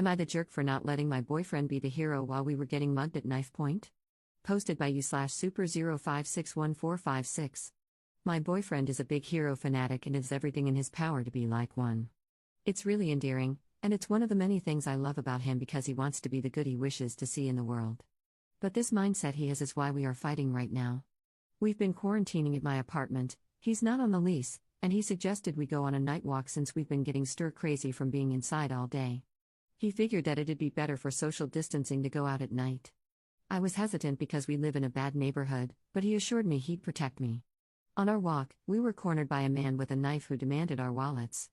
Am I the jerk for not letting my boyfriend be the hero while we were getting mugged at knife point? Posted by you/super056146. My boyfriend is a big hero fanatic and does everything in his power to be like one. It's really endearing, and it's one of the many things I love about him because he wants to be the good he wishes to see in the world. But this mindset he has is why we are fighting right now. We've been quarantining at my apartment, he's not on the lease, and he suggested we go on a night walk since we've been getting stir-crazy from being inside all day. He figured that it'd be better for social distancing to go out at night. I was hesitant because we live in a bad neighborhood, but he assured me he'd protect me. On our walk, we were cornered by a man with a knife who demanded our wallets.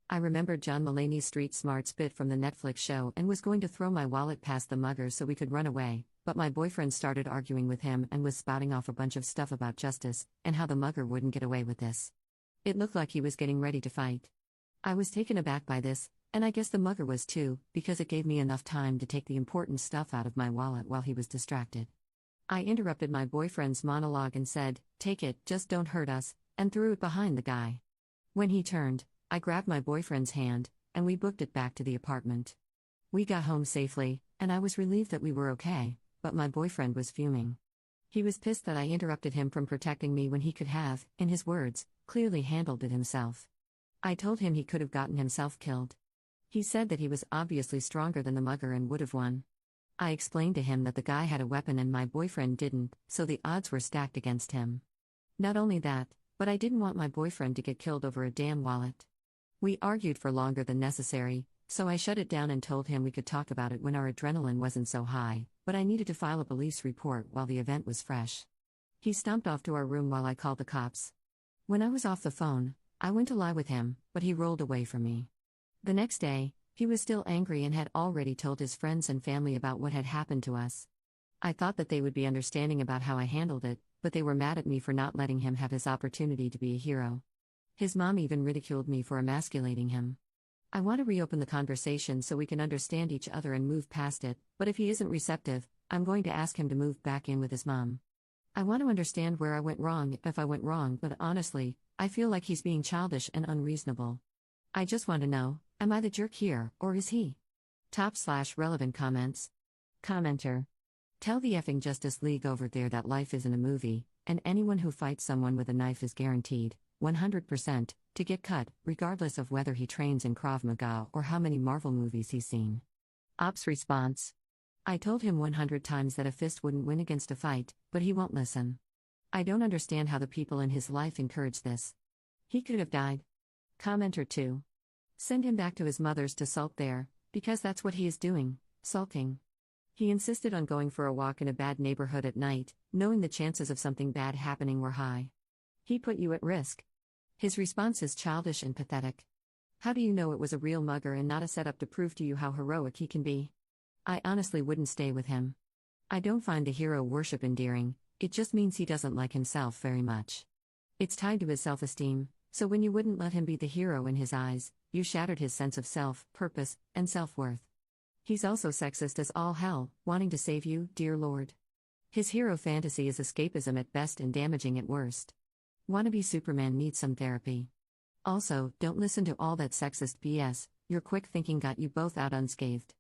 I remembered John Mulaney's Street Smarts bit from the Netflix show and was going to throw my wallet past the mugger so we could run away, but my boyfriend started arguing with him and was spouting off a bunch of stuff about justice and how the mugger wouldn't get away with this. It looked like he was getting ready to fight. I was taken aback by this, and I guess the mugger was too, because it gave me enough time to take the important stuff out of my wallet while he was distracted. I interrupted my boyfriend's monologue and said, "Take it, just don't hurt us," and threw it behind the guy. When he turned, I grabbed my boyfriend's hand, and we booked it back to the apartment. We got home safely, and I was relieved that we were okay, but my boyfriend was fuming. He was pissed that I interrupted him from protecting me when he could have, in his words, clearly handled it himself. I told him he could have gotten himself killed. He said that he was obviously stronger than the mugger and would have won. I explained to him that the guy had a weapon and my boyfriend didn't, so the odds were stacked against him. Not only that, but I didn't want my boyfriend to get killed over a damn wallet. We argued for longer than necessary, so I shut it down and told him we could talk about it when our adrenaline wasn't so high, but I needed to file a police report while the event was fresh. He stomped off to our room while I called the cops. When I was off the phone, I went to lie with him, but he rolled away from me. The next day, he was still angry and had already told his friends and family about what had happened to us. I thought that they would be understanding about how I handled it, but they were mad at me for not letting him have his opportunity to be a hero. His mom even ridiculed me for emasculating him. I want to reopen the conversation so we can understand each other and move past it, but if he isn't receptive, I'm going to ask him to move back in with his mom. I want to understand where I went wrong if I went wrong, but honestly, I feel like he's being childish and unreasonable. I just want to know, am I the jerk here, or is he? Top/relevant comments. Commenter. Tell the effing Justice League over there that life isn't a movie, and anyone who fights someone with a knife is guaranteed, 100%, to get cut, regardless of whether he trains in Krav Maga or how many Marvel movies he's seen. Ops response. I told him 100 times that a fist wouldn't win against a fight, but he won't listen. I don't understand how the people in his life encourage this. He could have died. Commenter 2. Send him back to his mother's to sulk there, because that's what he is doing, sulking. He insisted on going for a walk in a bad neighborhood at night, knowing the chances of something bad happening were high. He put you at risk. His response is childish and pathetic. How do you know it was a real mugger and not a setup to prove to you how heroic he can be? I honestly wouldn't stay with him. I don't find the hero worship endearing, it just means he doesn't like himself very much. It's tied to his self-esteem, so when you wouldn't let him be the hero in his eyes, you shattered his sense of self, purpose, and self-worth. He's also sexist as all hell, wanting to save you, dear Lord. His hero fantasy is escapism at best and damaging at worst. Wannabe Superman needs some therapy. Also, don't listen to all that sexist BS, your quick thinking got you both out unscathed.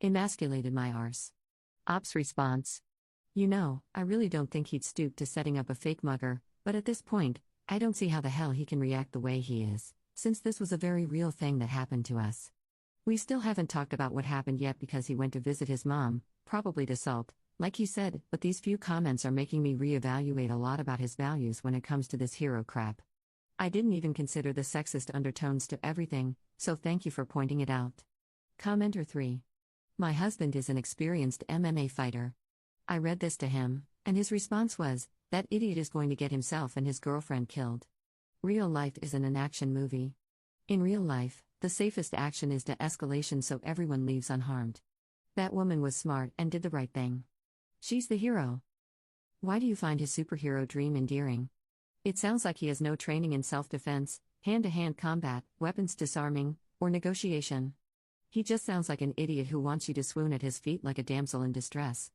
Emasculated my arse. Ops response. You know, I really don't think he'd stoop to setting up a fake mugger, but at this point, I don't see how the hell he can react the way he is, since this was a very real thing that happened to us. We still haven't talked about what happened yet because he went to visit his mom, probably to sulk, like he said, but these few comments are making me reevaluate a lot about his values when it comes to this hero crap. I didn't even consider the sexist undertones to everything, so thank you for pointing it out. Commenter 3. My husband is an experienced MMA fighter. I read this to him, and his response was, that idiot is going to get himself and his girlfriend killed. Real life isn't an action movie. In real life, the safest action is de-escalation so everyone leaves unharmed. That woman was smart and did the right thing. She's the hero. Why do you find his superhero dream endearing? It sounds like he has no training in self-defense, hand-to-hand combat, weapons disarming, or negotiation. He just sounds like an idiot who wants you to swoon at his feet like a damsel in distress.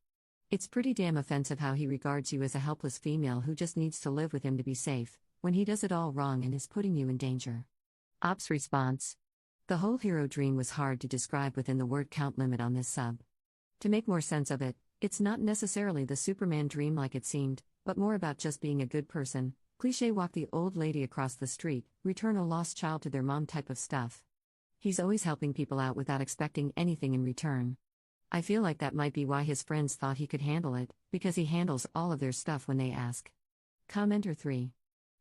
It's pretty damn offensive how he regards you as a helpless female who just needs to live with him to be safe, when he does it all wrong and is putting you in danger. Ops response. The whole hero dream was hard to describe within the word count limit on this sub. To make more sense of it, it's not necessarily the Superman dream like it seemed, but more about just being a good person, cliché walk the old lady across the street, return a lost child to their mom type of stuff. He's always helping people out without expecting anything in return. I feel like that might be why his friends thought he could handle it, because he handles all of their stuff when they ask. Commenter 3.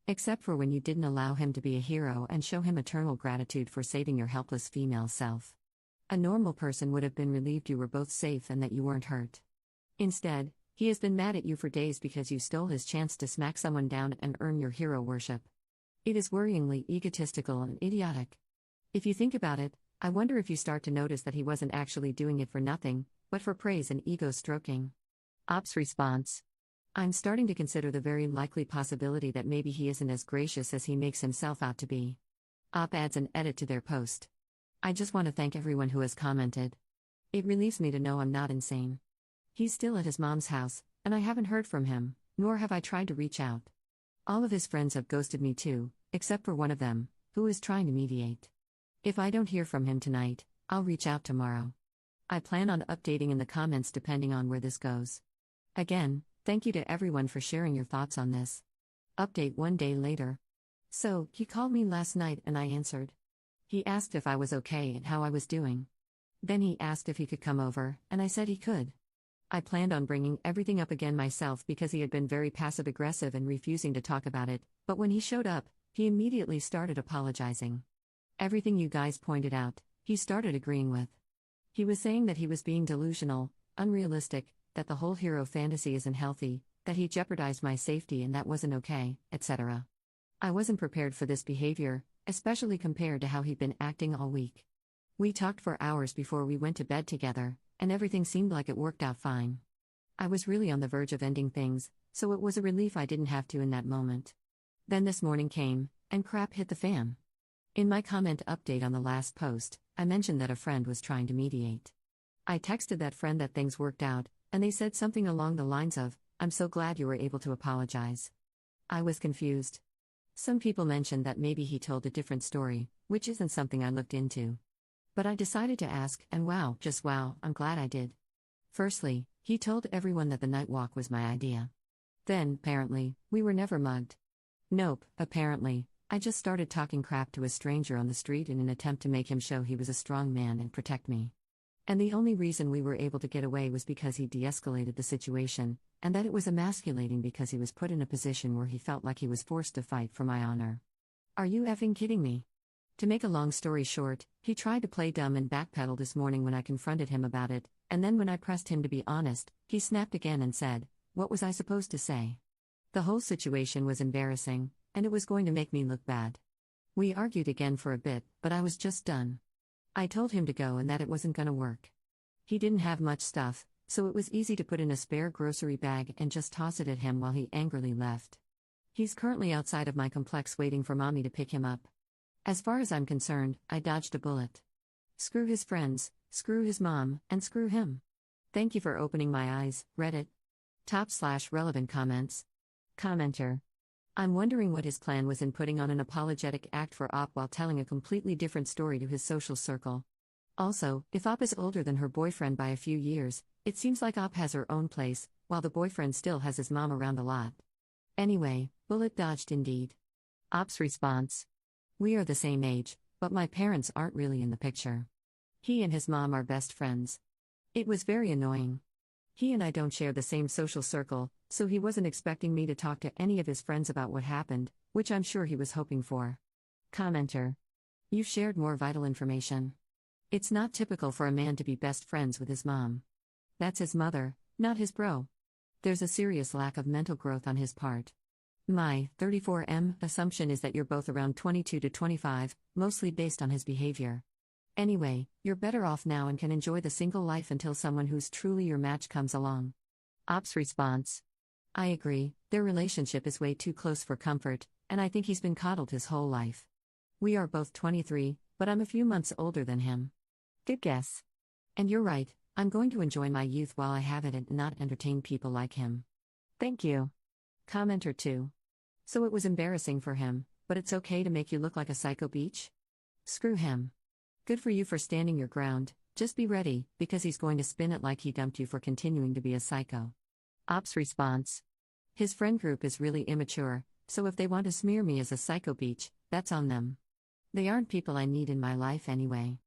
Except for when you didn't allow him to be a hero and show him eternal gratitude for saving your helpless female self. A normal person would have been relieved you were both safe and that you weren't hurt. Instead, he has been mad at you for days because you stole his chance to smack someone down and earn your hero worship. It is worryingly egotistical and idiotic. If you think about it, I wonder if you start to notice that he wasn't actually doing it for nothing, but for praise and ego stroking. Op's response. I'm starting to consider the very likely possibility that maybe he isn't as gracious as he makes himself out to be. Op adds an edit to their post. I just want to thank everyone who has commented. It relieves me to know I'm not insane. He's still at his mom's house, and I haven't heard from him, nor have I tried to reach out. All of his friends have ghosted me too, except for one of them, who is trying to mediate. If I don't hear from him tonight, I'll reach out tomorrow. I plan on updating in the comments depending on where this goes. Again, thank you to everyone for sharing your thoughts on this. Update 1 day later. So, he called me last night and I answered. He asked if I was okay and how I was doing. Then he asked if he could come over, and I said he could. I planned on bringing everything up again myself because he had been very passive-aggressive and refusing to talk about it, but when he showed up, he immediately started apologizing. Everything you guys pointed out, he started agreeing with. He was saying that he was being delusional, unrealistic, that the whole hero fantasy isn't healthy, that he jeopardized my safety and that wasn't okay, etc. I wasn't prepared for this behavior, especially compared to how he'd been acting all week. We talked for hours before we went to bed together, and everything seemed like it worked out fine. I was really on the verge of ending things, so it was a relief I didn't have to in that moment. Then this morning came, and crap hit the fan. In my comment update on the last post, I mentioned that a friend was trying to mediate. I texted that friend that things worked out, and they said something along the lines of, "I'm so glad you were able to apologize." I was confused. Some people mentioned that maybe he told a different story, which isn't something I looked into. But I decided to ask, and wow, just wow, I'm glad I did. Firstly, he told everyone that the night walk was my idea. Then, apparently, we were never mugged. Nope, apparently, I just started talking crap to a stranger on the street in an attempt to make him show he was a strong man and protect me. And the only reason we were able to get away was because he de-escalated the situation, and that it was emasculating because he was put in a position where he felt like he was forced to fight for my honor. Are you effing kidding me? To make a long story short, he tried to play dumb and backpedal this morning when I confronted him about it, and then when I pressed him to be honest, he snapped again and said, "What was I supposed to say?" The whole situation was embarrassing, and it was going to make me look bad. We argued again for a bit, but I was just done. I told him to go and that it wasn't gonna work. He didn't have much stuff, so it was easy to put in a spare grocery bag and just toss it at him while he angrily left. He's currently outside of my complex waiting for mommy to pick him up. As far as I'm concerned, I dodged a bullet. Screw his friends, screw his mom, and screw him. Thank you for opening my eyes, Reddit. Top/relevant comments. Commenter. I'm wondering what his plan was in putting on an apologetic act for Op while telling a completely different story to his social circle. Also, if Op is older than her boyfriend by a few years, it seems like Op has her own place, while the boyfriend still has his mom around a lot. Anyway, bullet dodged indeed. Op's response. We are the same age, but my parents aren't really in the picture. He and his mom are best friends. It was very annoying. He and I don't share the same social circle, so he wasn't expecting me to talk to any of his friends about what happened, which I'm sure he was hoping for. Commenter. You've shared more vital information. It's not typical for a man to be best friends with his mom. That's his mother, not his bro. There's a serious lack of mental growth on his part. My 34M assumption is that you're both around 22 to 25, mostly based on his behavior. Anyway, you're better off now and can enjoy the single life until someone who's truly your match comes along. Op's response. I agree, their relationship is way too close for comfort, and I think he's been coddled his whole life. We are both 23, but I'm a few months older than him. Good guess. And you're right, I'm going to enjoy my youth while I have it and not entertain people like him. Thank you. Commenter 2. So it was embarrassing for him, but it's okay to make you look like a psycho beach? Screw him. Good for you for standing your ground, just be ready, because he's going to spin it like he dumped you for continuing to be a psycho. Ops response. His friend group is really immature, so if they want to smear me as a psycho beach, that's on them. They aren't people I need in my life anyway.